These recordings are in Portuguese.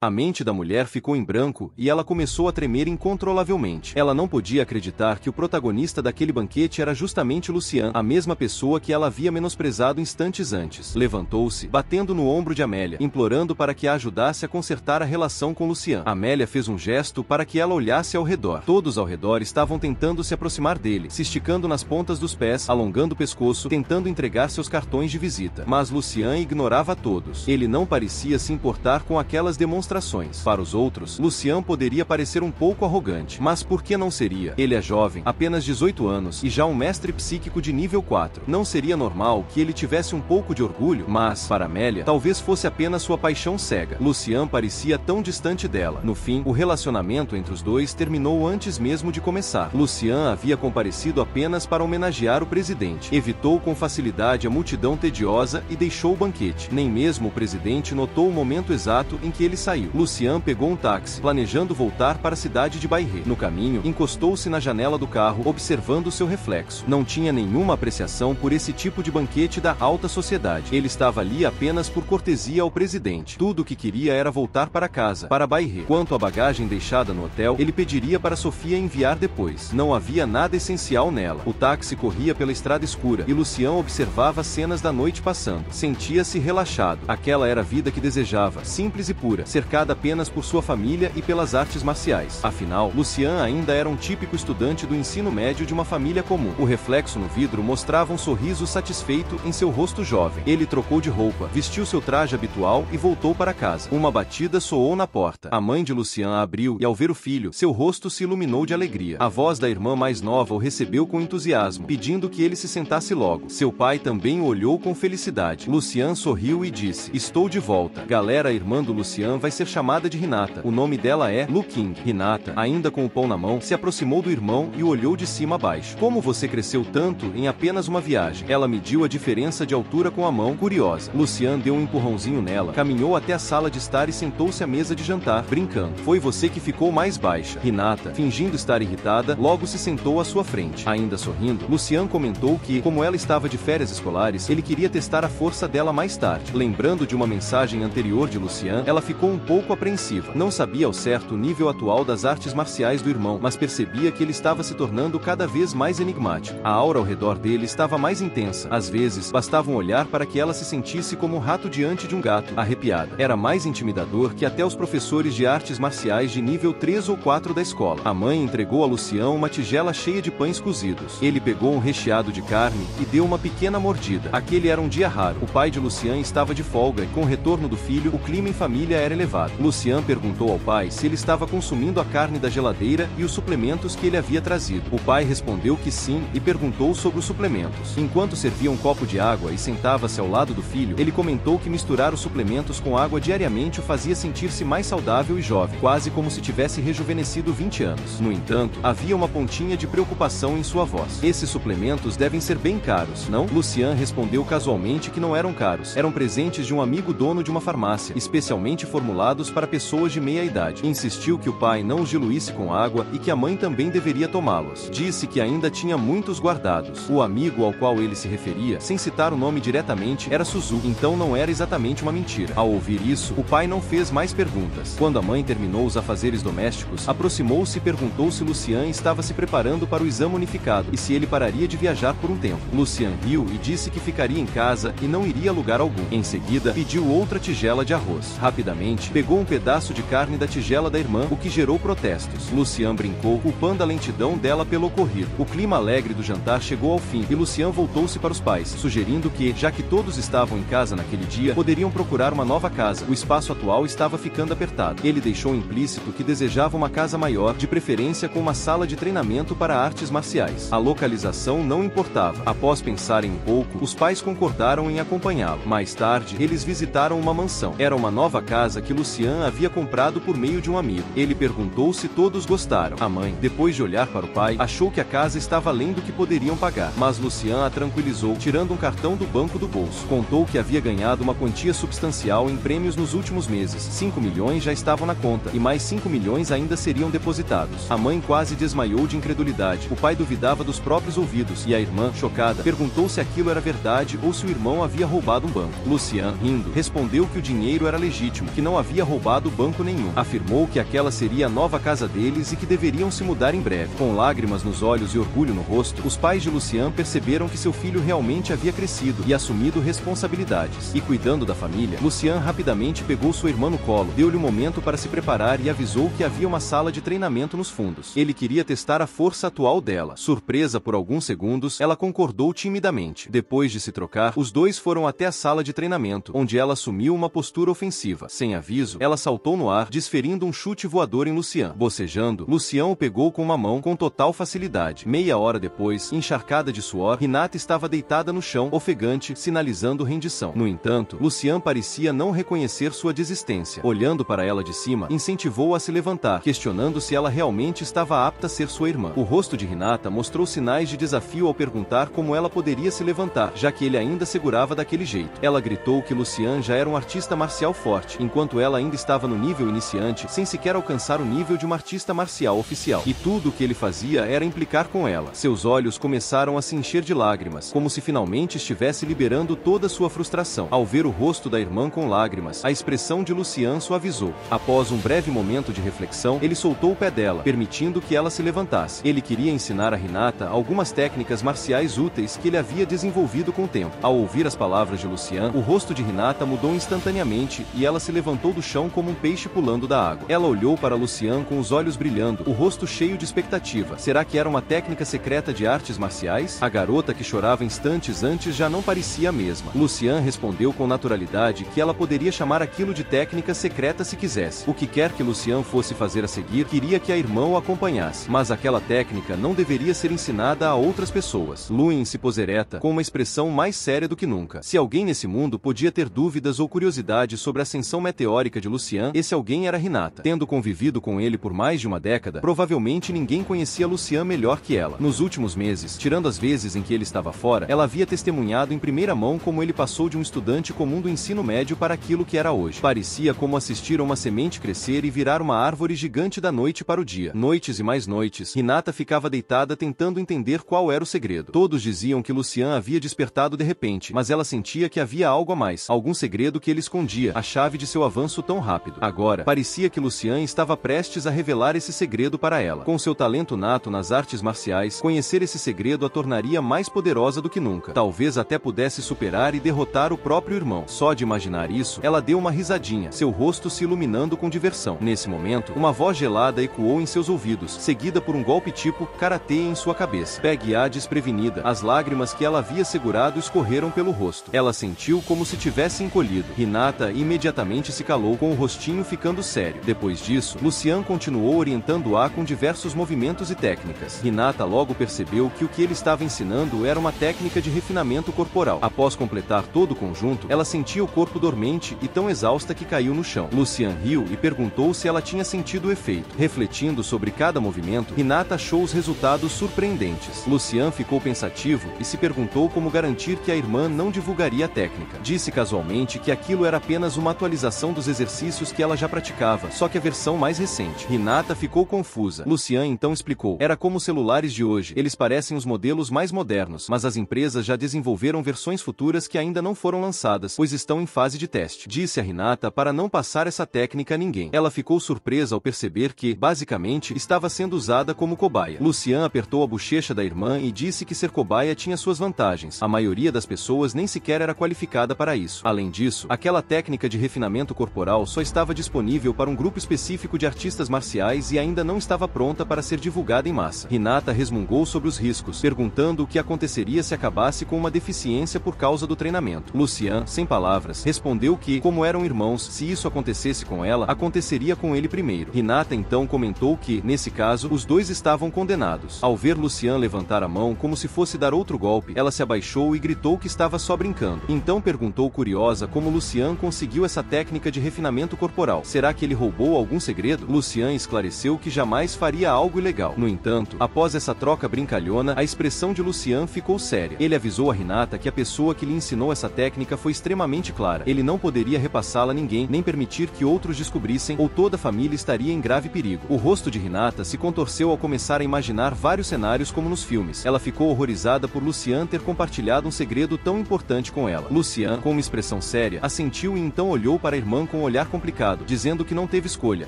A mente da mulher ficou em branco e ela começou a tremer incontrolavelmente. Ela não podia acreditar que o protagonista daquele banquete era justamente Lucian, a mesma pessoa que ela havia menosprezado instantes antes. Levantou-se, batendo no ombro de Amélia, implorando para que a ajudasse a consertar a relação com Lucian. Amélia fez um gesto para que ela olhasse ao redor. Todos ao redor estavam tentando se aproximar dele, se esticando nas pontas dos pés, alongando o pescoço, tentando entregar seus cartões de visita. Mas Lucian ignorava todos. Ele não parecia se importar com aquelas demonstrações. Para os outros, Lucian poderia parecer um pouco arrogante. Mas por que não seria? Ele é jovem, apenas 18 anos, e já um mestre psíquico de nível 4. Não seria normal que ele tivesse um pouco de orgulho? Mas, para Amélia, talvez fosse apenas sua paixão cega. Lucian parecia tão distante dela. No fim, o relacionamento entre os dois terminou antes mesmo de começar. Lucian havia comparecido apenas para homenagear o presidente. Evitou com facilidade a multidão tediosa e deixou o banquete. Nem mesmo o presidente notou o momento exato em que ele saiu. Lucian pegou um táxi, planejando voltar para a cidade de Bairré. No caminho, encostou-se na janela do carro, observando seu reflexo. Não tinha nenhuma apreciação por esse tipo de banquete da alta sociedade. Ele estava ali apenas por cortesia ao presidente. Tudo o que queria era voltar para casa, para Bairré. Quanto à bagagem deixada no hotel, ele pediria para Sofia enviar depois. Não havia nada essencial nela. O táxi corria pela estrada escura, e Lucian observava as cenas da noite passando. Sentia-se relaxado. Aquela era a vida que desejava, simples e pura, cercada apenas por sua família e pelas artes marciais. Afinal, Lucian ainda era um típico estudante do ensino médio de uma família comum. O reflexo no vidro mostrava um sorriso satisfeito em seu rosto jovem. Ele trocou de roupa, vestiu seu traje habitual e voltou para casa. Uma batida soou na porta. A mãe de Lucian a abriu e, ao ver o filho, seu rosto se iluminou de alegria. A voz da irmã mais nova o recebeu com entusiasmo, pedindo que ele se sentasse logo. Seu pai também o olhou com felicidade. Lucian sorriu e disse: "Estou de volta. Galera, a irmã do Lucian vai ser chamada de Hinata. O nome dela é Lu King." Hinata, ainda com o pão na mão, se aproximou do irmão e o olhou de cima a baixo. "Como você cresceu tanto em apenas uma viagem?" Ela mediu a diferença de altura com a mão, curiosa. Lucian deu um empurrãozinho nela, caminhou até a sala de estar e sentou-se à mesa de jantar, brincando. "Foi você que ficou mais baixa." Hinata, fingindo estar irritada, logo se sentou à sua frente. Ainda sorrindo, Lucian comentou que, como ela estava de férias escolares, ele queria testar a força dela mais tarde. Lembrando de uma mensagem anterior de Lucian, ela ficou um pouco apreensiva. Não sabia ao certo o nível atual das artes marciais do irmão, mas percebia que ele estava se tornando cada vez mais enigmático. A aura ao redor dele estava mais intensa. Às vezes, bastava um olhar para que ela se sentisse como um rato diante de um gato, arrepiada. Era mais intimidador que até os professores de artes marciais de nível 3 ou 4 da escola. A mãe entregou a Lucian uma tigela cheia de pães cozidos. Ele pegou um recheado de carne e deu uma pequena mordida. Aquele era um dia raro. O pai de Lucian estava de folga e, com o retorno do filho, o clima em família era elevado. Lucian perguntou ao pai se ele estava consumindo a carne da geladeira e os suplementos que ele havia trazido. O pai respondeu que sim e perguntou sobre os suplementos. Enquanto servia um copo de água e sentava-se ao lado do filho, ele comentou que misturar os suplementos com água diariamente o fazia sentir-se mais saudável e jovem, quase como se tivesse rejuvenescido 20 anos. No entanto, havia uma pontinha de preocupação em sua voz. "Esses suplementos devem ser bem caros, não?" Lucian respondeu casualmente que não eram caros. Eram presentes de um amigo dono de uma farmácia, especialmente formulados para pessoas de meia idade. Insistiu que o pai não os diluísse com água e que a mãe também deveria tomá-los. Disse que ainda tinha muitos guardados. O amigo ao qual ele se referia, sem citar o nome diretamente, era Suzuki, então não era exatamente uma mentira. Ao ouvir isso, o pai não fez mais perguntas. Quando a mãe terminou os afazeres domésticos, aproximou-se e perguntou se Lucian estava se preparando para o exame unificado e se ele pararia de viajar por um tempo. Lucian riu e disse que ficaria em casa e não iria a lugar algum. Em seguida, pediu outra tigela de arroz. Rapidamente, pegou um pedaço de carne da tigela da irmã, o que gerou protestos. Lucian brincou, culpando a lentidão dela pelo ocorrido. O clima alegre do jantar chegou ao fim e Lucian voltou-se para os pais, sugerindo que, já que todos estavam em casa naquele dia, poderiam procurar uma nova casa. O espaço atual estava ficando apertado. Ele deixou implícito que desejava uma casa maior, de preferência com uma sala de treinamento para artes marciais. A localização não importava. Após pensarem um pouco, os pais concordaram em acompanhá-lo. Mais tarde, eles visitaram uma mansão. Era uma nova casa que Lucian havia comprado por meio de um amigo. Ele perguntou se todos gostaram. A mãe, depois de olhar para o pai, achou que a casa estava além do que poderiam pagar. Mas Lucian a tranquilizou, tirando um cartão do banco do bolso. Contou que havia ganhado uma quantia substancial em prêmios nos últimos meses. 5 milhões já estavam na conta, e mais 5 milhões ainda seriam depositados. A mãe quase desmaiou de incredulidade. O pai duvidava dos próprios ouvidos, e a irmã, chocada, perguntou se aquilo era verdade ou se o irmão havia roubado um banco. Lucian, rindo, respondeu que o dinheiro era legítimo, que não havia havia roubado banco nenhum. Afirmou que aquela seria a nova casa deles e que deveriam se mudar em breve. Com lágrimas nos olhos e orgulho no rosto, os pais de Lucien perceberam que seu filho realmente havia crescido e assumido responsabilidades. E cuidando da família, Lucien rapidamente pegou sua irmã no colo, deu-lhe um momento para se preparar e avisou que havia uma sala de treinamento nos fundos. Ele queria testar a força atual dela. Surpresa por alguns segundos, ela concordou timidamente. Depois de se trocar, os dois foram até a sala de treinamento, onde ela assumiu uma postura ofensiva. Sem aviso, ela saltou no ar, desferindo um chute voador em Lucien. Bocejando, Lucien o pegou com uma mão com total facilidade. Meia hora depois, encharcada de suor, Hinata estava deitada no chão, ofegante, sinalizando rendição. No entanto, Lucien parecia não reconhecer sua desistência. Olhando para ela de cima, incentivou-a a se levantar, questionando se ela realmente estava apta a ser sua irmã. O rosto de Hinata mostrou sinais de desafio ao perguntar como ela poderia se levantar, já que ele ainda segurava daquele jeito. Ela gritou que Lucien já era um artista marcial forte, enquanto ela ainda estava no nível iniciante, sem sequer alcançar o nível de uma artista marcial oficial. E tudo o que ele fazia era implicar com ela. Seus olhos começaram a se encher de lágrimas, como se finalmente estivesse liberando toda sua frustração. Ao ver o rosto da irmã com lágrimas, a expressão de Lucien suavizou. Após um breve momento de reflexão, ele soltou o pé dela, permitindo que ela se levantasse. Ele queria ensinar a Hinata algumas técnicas marciais úteis que ele havia desenvolvido com o tempo. Ao ouvir as palavras de Lucien, o rosto de Hinata mudou instantaneamente e ela se levantou do chão como um peixe pulando da água. Ela olhou para Lucien com os olhos brilhando, o rosto cheio de expectativa. Será que era uma técnica secreta de artes marciais? A garota que chorava instantes antes já não parecia a mesma. Lucien respondeu com naturalidade que ela poderia chamar aquilo de técnica secreta se quisesse. O que quer que Lucien fosse fazer a seguir, queria que a irmã o acompanhasse. Mas aquela técnica não deveria ser ensinada a outras pessoas. Luin se pôs ereta, com uma expressão mais séria do que nunca. Se alguém nesse mundo podia ter dúvidas ou curiosidade sobre a ascensão meteórica de Lucien, esse alguém era Hinata. Tendo convivido com ele por mais de uma década, provavelmente ninguém conhecia Lucien melhor que ela. Nos últimos meses, tirando as vezes em que ele estava fora, ela havia testemunhado em primeira mão como ele passou de um estudante comum do ensino médio para aquilo que era hoje. Parecia como assistir a uma semente crescer e virar uma árvore gigante da noite para o dia. Noites e mais noites, Hinata ficava deitada tentando entender qual era o segredo. Todos diziam que Lucien havia despertado de repente, mas ela sentia que havia algo a mais, algum segredo que ele escondia, a chave de seu avanço tão rápido. Agora, parecia que Lucien estava prestes a revelar esse segredo para ela. Com seu talento nato nas artes marciais, conhecer esse segredo a tornaria mais poderosa do que nunca. Talvez até pudesse superar e derrotar o próprio irmão. Só de imaginar isso, ela deu uma risadinha, seu rosto se iluminando com diversão. Nesse momento, uma voz gelada ecoou em seus ouvidos, seguida por um golpe tipo karatê em sua cabeça. Pegue-a desprevenida. As lágrimas que ela havia segurado escorreram pelo rosto. Ela sentiu como se tivesse encolhido. Hinata imediatamente se calou, com o rostinho ficando sério. Depois disso, Lucien continuou orientando-a com diversos movimentos e técnicas. Hinata logo percebeu que o que ele estava ensinando era uma técnica de refinamento corporal. Após completar todo o conjunto, ela sentia o corpo dormente e tão exausta que caiu no chão. Lucien riu e perguntou se ela tinha sentido o efeito. Refletindo sobre cada movimento, Hinata achou os resultados surpreendentes. Lucien ficou pensativo e se perguntou como garantir que a irmã não divulgaria a técnica. Disse casualmente que aquilo era apenas uma atualização dos exercícios que ela já praticava, só que a versão mais recente. Hinata ficou confusa. Lucien então explicou. Era como os celulares de hoje. Eles parecem os modelos mais modernos, mas as empresas já desenvolveram versões futuras que ainda não foram lançadas, pois estão em fase de teste. Disse a Hinata para não passar essa técnica a ninguém. Ela ficou surpresa ao perceber que, basicamente, estava sendo usada como cobaia. Lucien apertou a bochecha da irmã e disse que ser cobaia tinha suas vantagens. A maioria das pessoas nem sequer era qualificada para isso. Além disso, aquela técnica de refinamento corporal só estava disponível para um grupo específico de artistas marciais e ainda não estava pronta para ser divulgada em massa. Hinata resmungou sobre os riscos, perguntando o que aconteceria se acabasse com uma deficiência por causa do treinamento. Lucien, sem palavras, respondeu que, como eram irmãos, se isso acontecesse com ela, aconteceria com ele primeiro. Hinata então comentou que, nesse caso, os dois estavam condenados. Ao ver Lucien levantar a mão como se fosse dar outro golpe, ela se abaixou e gritou que estava só brincando. Então perguntou curiosa como Lucien conseguiu essa técnica de refinamento corporal. Será que ele roubou algum segredo? Lucien esclareceu que jamais faria algo ilegal. No entanto, após essa troca brincalhona, a expressão de Lucien ficou séria. Ele avisou a Hinata que a pessoa que lhe ensinou essa técnica foi extremamente clara. Ele não poderia repassá-la a ninguém, nem permitir que outros descobrissem, ou toda a família estaria em grave perigo. O rosto de Hinata se contorceu ao começar a imaginar vários cenários como nos filmes. Ela ficou horrorizada por Lucien ter compartilhado um segredo tão importante com ela. Lucien, com uma expressão séria, assentiu e então olhou para a irmã com um olhar complicado, dizendo que não teve escolha,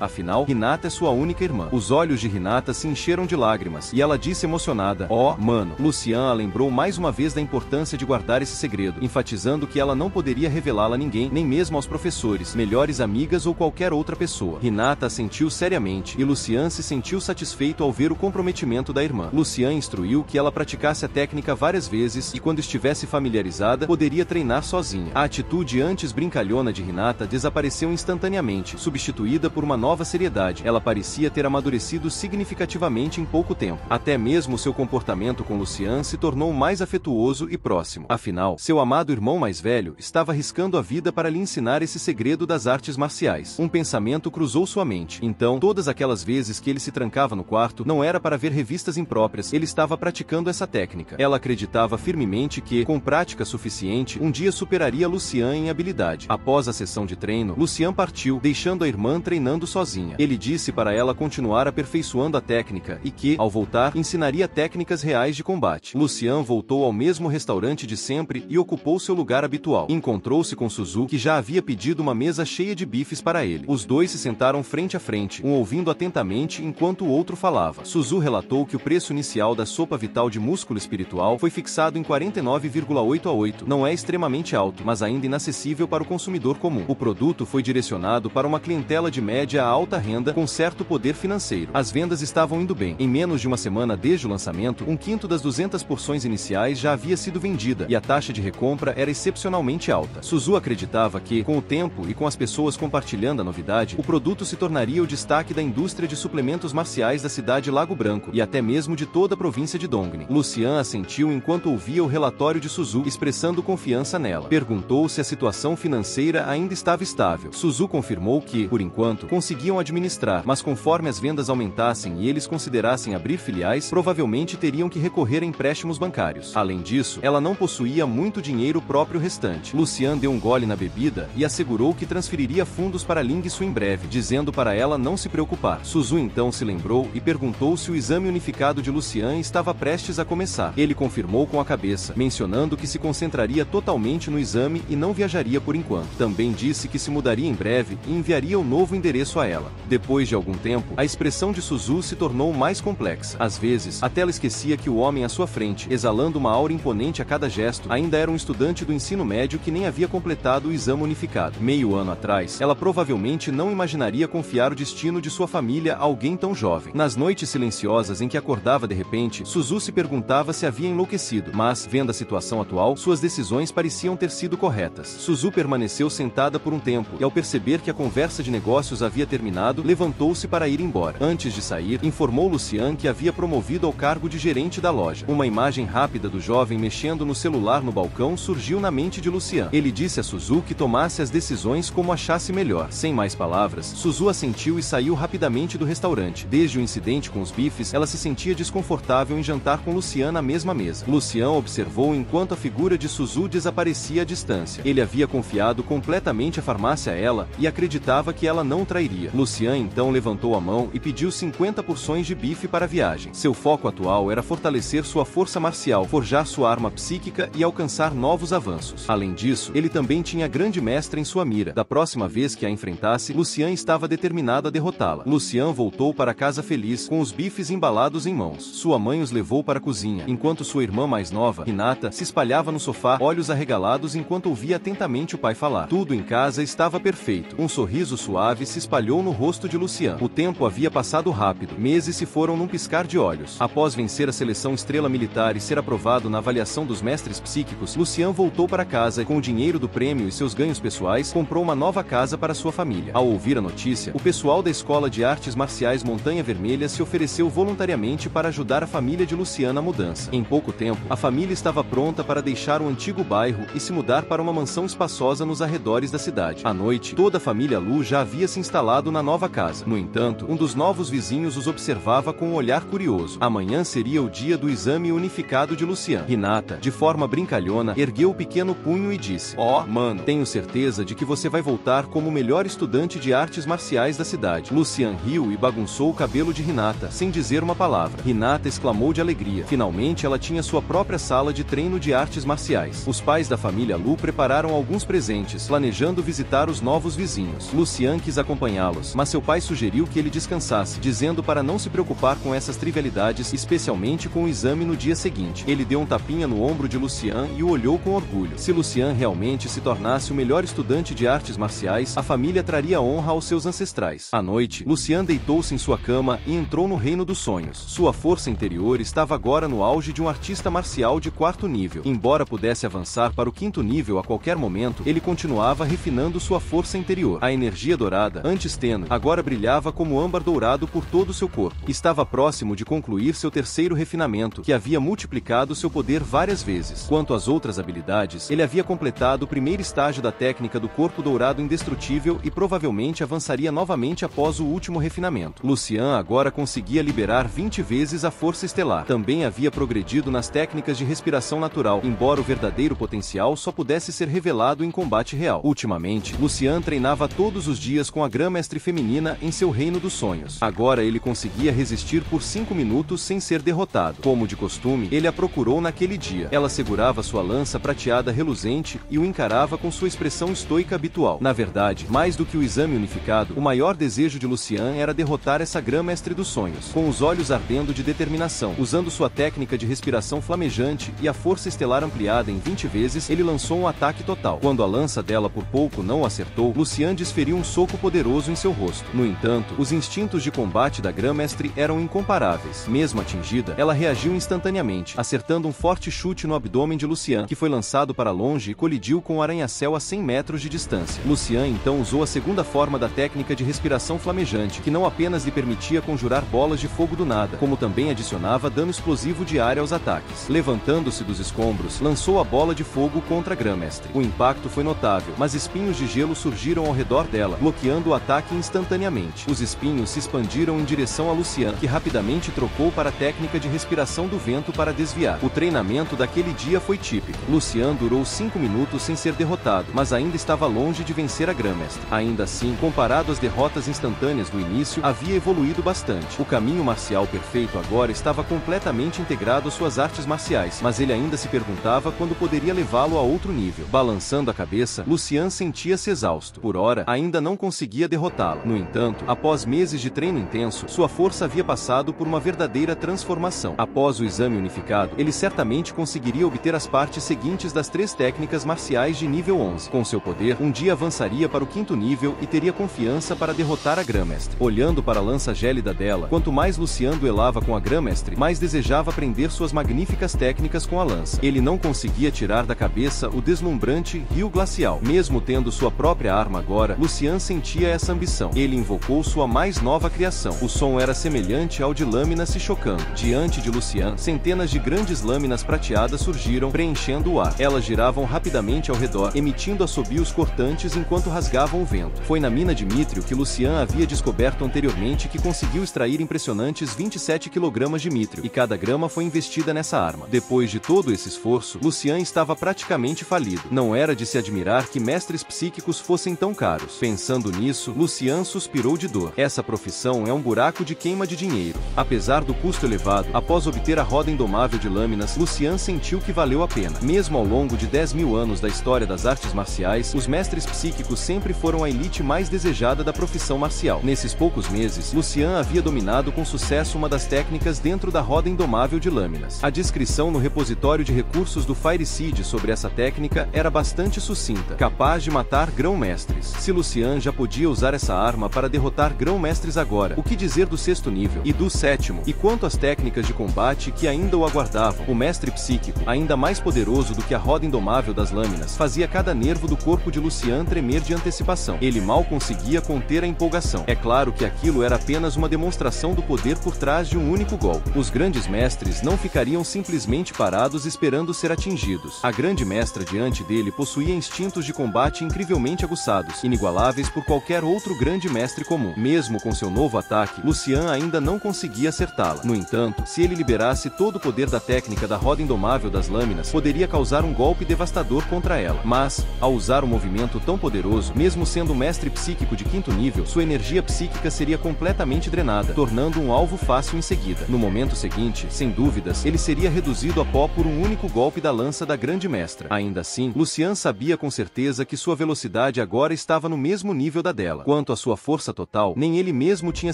afinal, Hinata é sua única irmã. Os olhos de Hinata se encheram de lágrimas, e ela disse emocionada: "Oh, mano." Lucian a lembrou mais uma vez da importância de guardar esse segredo, enfatizando que ela não poderia revelá-lo a ninguém, nem mesmo aos professores, melhores amigas ou qualquer outra pessoa. Hinata assentiu seriamente, e Lucian se sentiu satisfeito ao ver o comprometimento da irmã. Lucian instruiu que ela praticasse a técnica várias vezes e, quando estivesse familiarizada, poderia treinar sozinha. A atitude antes brincalhona de Hinata desapareceu instantaneamente, substituída por uma nova seriedade. Ela parecia ter amadurecido significativamente em pouco tempo. Até mesmo seu comportamento com Lucian se tornou mais afetuoso e próximo. Afinal, seu amado irmão mais velho estava arriscando a vida para lhe ensinar esse segredo das artes marciais. Um pensamento cruzou sua mente. Então, todas aquelas vezes que ele se trancava no quarto, não era para ver revistas impróprias, ele estava praticando essa técnica. Ela acreditava firmemente que, com prática suficiente, um dia superaria Lucian em habilidade. Após a sessão de treino, Lucian partiu, deixando a irmã treinando sozinha. Ele disse para ela continuar aperfeiçoando a técnica e que, ao voltar, ensinaria técnicas reais de combate. Lucian voltou ao mesmo restaurante de sempre e ocupou seu lugar habitual. Encontrou-se com Suzu, que já havia pedido uma mesa cheia de bifes para ele. Os dois se sentaram frente a frente, um ouvindo atentamente enquanto o outro falava. Suzu relatou que o preço inicial da sopa vital de músculo espiritual foi fixado em 49,8 a. Não é extremamente alto, mas ainda inacessível para o consumidor comum. O produto foi direcionado para uma clientela de média a alta renda com certo poder financeiro. As vendas estavam indo bem. Em menos de uma semana desde o lançamento, 1/5 das 200 porções iniciais já havia sido vendida, e a taxa de recompra era excepcionalmente alta. Suzu acreditava que, com o tempo e com as pessoas compartilhando a novidade, o produto se tornaria o destaque da indústria de suplementos marciais da cidade Lago Branco, e até mesmo de toda a província de Dongni. Lucian assentiu enquanto ouvia o relatório de Suzu, expressando confiança nela. Perguntou se a situação financeira ainda estava estável. Suzu confirmou que, por enquanto, conseguiam administrar, mas conforme as vendas aumentassem e eles considerassem abrir filiais, provavelmente teriam que recorrer a empréstimos bancários. Além disso, ela não possuía muito dinheiro próprio restante. Lucian deu um gole na bebida e assegurou que transferiria fundos para Ling Su em breve, dizendo para ela não se preocupar. Suzu então se lembrou e perguntou se o exame unificado de Lucian estava prestes a começar. Ele confirmou com a cabeça, mencionando que se concentraria totalmente no exame e não viajaria por enquanto. Também disse que se mudaria em breve e enviaria o novo endereço a ela. Depois de algum tempo, a expressão de Suzu se tornou mais complexa. Às vezes, até ela esquecia que o homem à sua frente, exalando uma aura imponente a cada gesto, ainda era um estudante do ensino médio que nem havia completado o exame unificado. Meio ano atrás, ela provavelmente não imaginaria confiar o destino de sua família a alguém tão jovem. Nas noites silenciosas em que acordava de repente, Suzu se perguntava se havia enlouquecido, mas, vendo a situação atual, suas decisões pareciam ter sido corretas. Suzu permaneceu sentada por um tempo, e ao perceber que a conversa de negócios havia terminado, levantou-se para ir embora. Antes de sair, informou Lucian que havia promovido ao cargo de gerente da loja. Uma imagem rápida do jovem mexendo no celular no balcão surgiu na mente de Lucian. Ele disse a Suzu que tomasse as decisões como achasse melhor. Sem mais palavras, Suzu assentiu e saiu rapidamente do restaurante. Desde o incidente com os bifes, ela se sentia desconfortável em jantar com Lucian na mesma mesa. Lucian observou enquanto a figura de Suzu desaparecia à distância. Ele havia confiado completamente a farmácia a ela e acreditava que ela não o trairia. Lucian então levantou a mão e pediu 50 porções de bife para a viagem. Seu foco atual era fortalecer sua força marcial, forjar sua arma psíquica e alcançar novos avanços. Além disso, ele também tinha grande mestra em sua mira. Da próxima vez que a enfrentasse, Lucian estava determinado a derrotá-la. Lucian voltou para casa feliz, com os bifes embalados em mãos. Sua mãe os levou para a cozinha, enquanto sua irmã mais nova, Hinata, se espalhava no sofá, olhos arregalados enquanto ouvia atentamente o pai falar. Tudo em casa estava perfeito. Um sorriso suave se espalhou no rosto de Lucian. O tempo havia passado rápido. Meses se foram num piscar de olhos. Após vencer a seleção Estrela Militar e ser aprovado na avaliação dos mestres psíquicos, Lucian voltou para casa e, com o dinheiro do prêmio e seus ganhos pessoais, comprou uma nova casa para sua família. Ao ouvir a notícia, o pessoal da Escola de Artes Marciais Montanha Vermelha se ofereceu voluntariamente para ajudar a família de Lucian na mudança. Em pouco tempo, a família estava pronta para deixar o antigo bairro e se mudar para uma mansão espaçosa nos arredores da cidade. À noite, toda a família Lu já havia se instalado na nova casa. No entanto, um dos novos vizinhos os observava com um olhar curioso. Amanhã seria o dia do exame unificado de Lucian. Hinata, de forma brincalhona, ergueu o pequeno punho e disse: "Oh, mano, tenho certeza de que você vai voltar como o melhor estudante de artes marciais da cidade." Lucian riu e bagunçou o cabelo de Hinata, sem dizer uma palavra. Hinata exclamou de alegria. Finalmente ela tinha sua própria sala de treino de artes marciais. Os pais da família Lu prepararam alguns presentes, planejando visitar os seus novos vizinhos. Lucian quis acompanhá-los, mas seu pai sugeriu que ele descansasse, dizendo para não se preocupar com essas trivialidades, especialmente com o exame no dia seguinte. Ele deu um tapinha no ombro de Lucian e o olhou com orgulho. Se Lucian realmente se tornasse o melhor estudante de artes marciais, a família traria honra aos seus ancestrais. À noite, Lucian deitou-se em sua cama e entrou no reino dos sonhos. Sua força interior estava agora no auge de um artista marcial de 4º nível. Embora pudesse avançar para o 5º nível a qualquer momento, ele continuava refinando sua força interior. A energia dourada, antes tênue, agora brilhava como âmbar dourado por todo o seu corpo. Estava próximo de concluir seu 3º refinamento, que havia multiplicado seu poder várias vezes. Quanto às outras habilidades, ele havia completado o 1º estágio da técnica do corpo dourado indestrutível e provavelmente avançaria novamente após o último refinamento. Lucian agora conseguia liberar 20 vezes a força estelar. Também havia progredido nas técnicas de respiração natural, embora o verdadeiro potencial só pudesse ser revelado em combate real. Ultimamente, Lucian treinava todos os dias com a Grã-Mestre feminina em seu reino dos sonhos. Agora ele conseguia resistir por 5 minutos sem ser derrotado. Como de costume, ele a procurou naquele dia. Ela segurava sua lança prateada reluzente e o encarava com sua expressão estoica habitual. Na verdade, mais do que o exame unificado, o maior desejo de Lucian era derrotar essa Grã-Mestre dos sonhos. Com os olhos ardendo de determinação, usando sua técnica de respiração flamejante e a força estelar ampliada em 20 vezes, ele lançou um ataque total. Quando a lança dela por pouco não o acertou, Lucian desferiu um soco poderoso em seu rosto. No entanto, os instintos de combate da Grã-Mestre eram incomparáveis. Mesmo atingida, ela reagiu instantaneamente, acertando um forte chute no abdômen de Lucian, que foi lançado para longe e colidiu com o arranha-céu a 100 metros de distância. Lucian então usou a segunda forma da técnica de respiração flamejante, que não apenas lhe permitia conjurar bolas de fogo do nada, como também adicionava dano explosivo diário aos ataques. Levantando-se dos escombros, lançou a bola de fogo contra a Grã-Mestre. O impacto foi notável, mas espinhos de gelo surgiram ao redor dela, bloqueando o ataque instantaneamente. Os espinhos se expandiram em direção a Lucian, que rapidamente trocou para a técnica de respiração do vento para desviar. O treinamento daquele dia foi típico. Lucian durou 5 minutos sem ser derrotado, mas ainda estava longe de vencer a Grã-Mestre. Ainda assim, comparado às derrotas instantâneas do início, havia evoluído bastante. O caminho marcial perfeito agora estava completamente integrado às suas artes marciais, mas ele ainda se perguntava quando poderia levá-lo a outro nível. Balançando a cabeça, Lucian sentia-se exausto. Por ora, ainda não conseguia derrotá-lo. No entanto, após meses de treino intenso, sua força havia passado por uma verdadeira transformação. Após o exame unificado, ele certamente conseguiria obter as partes seguintes das 3 técnicas marciais de nível 11. Com seu poder, um dia avançaria para o 5º nível e teria confiança para derrotar a Grã-Mestre. Olhando para a lança gélida dela, quanto mais Lucian duelava com a Grã-Mestre, mais desejava aprender suas magníficas técnicas com a lança. Ele não conseguia tirar da cabeça o deslumbrante rio glacial. Mesmo tendo sua própria arma agora, Lucian sentia essa ambição. Ele invocou sua mais nova criação. O som era semelhante ao de lâminas se chocando. Diante de Lucian, centenas de grandes lâminas prateadas surgiram, preenchendo o ar. Elas giravam rapidamente ao redor, emitindo assobios cortantes enquanto rasgavam o vento. Foi na mina de Mítrio que Lucian havia descoberto anteriormente que conseguiu extrair impressionantes 27 kg de mítrio, e cada grama foi investida nessa arma. Depois de todo esse esforço, Lucian estava praticamente falido. Não era de se admirar que mestres psíquicos fossem tão caros. Pensando nisso, Lucian suspirou de dor. Essa profissão é um buraco de queima de dinheiro. Apesar do custo elevado, após obter a roda indomável de lâminas, Lucian sentiu que valeu a pena. Mesmo ao longo de 10.000 anos da história das artes marciais, os mestres psíquicos sempre foram a elite mais desejada da profissão marcial. Nesses poucos meses, Lucian havia dominado com sucesso uma das técnicas dentro da roda indomável de lâminas. A descrição no repositório de recursos do Fire Seed sobre essa técnica era bastante sucinta, capaz de matar grão-mestres. Se Lucian já podia usar essa arma para derrotar grão-mestres agora, o que dizer do 6º nível e do 7º? E quanto às técnicas de combate que ainda o aguardavam, o mestre psíquico, ainda mais poderoso do que a roda indomável das lâminas, fazia cada nervo do corpo de Lucian tremer de antecipação. Ele mal conseguia conter a empolgação. É claro que aquilo era apenas uma demonstração do poder por trás de um único golpe. Os grandes mestres não ficariam simplesmente parados esperando ser atingidos. A grande mestra diante dele possuía instintos de combate incrivelmente aguçados, inigualáveis por qualquer outro grande mestre comum. Mesmo com seu novo ataque, Lucian ainda não conseguia acertá-la. No entanto, se ele liberasse todo o poder da técnica da roda indomável das lâminas, poderia causar um golpe devastador contra ela. Mas, ao usar um movimento tão poderoso, mesmo sendo um mestre psíquico de 5º nível, sua energia psíquica seria completamente drenada, tornando um alvo fácil em seguida. No momento seguinte, sem dúvidas, ele seria reduzido a pó por um único golpe da lança da grande mestra. Ainda assim, Lucian sabia com certeza que sua velocidade capacidade agora estava no mesmo nível da dela. Quanto à sua força total, nem ele mesmo tinha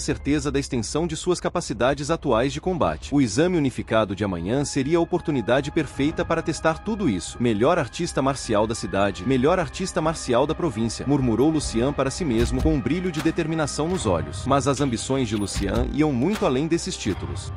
certeza da extensão de suas capacidades atuais de combate. O exame unificado de amanhã seria a oportunidade perfeita para testar tudo isso. Melhor artista marcial da cidade, melhor artista marcial da província, murmurou Lucian para si mesmo com um brilho de determinação nos olhos. Mas as ambições de Lucian iam muito além desses títulos.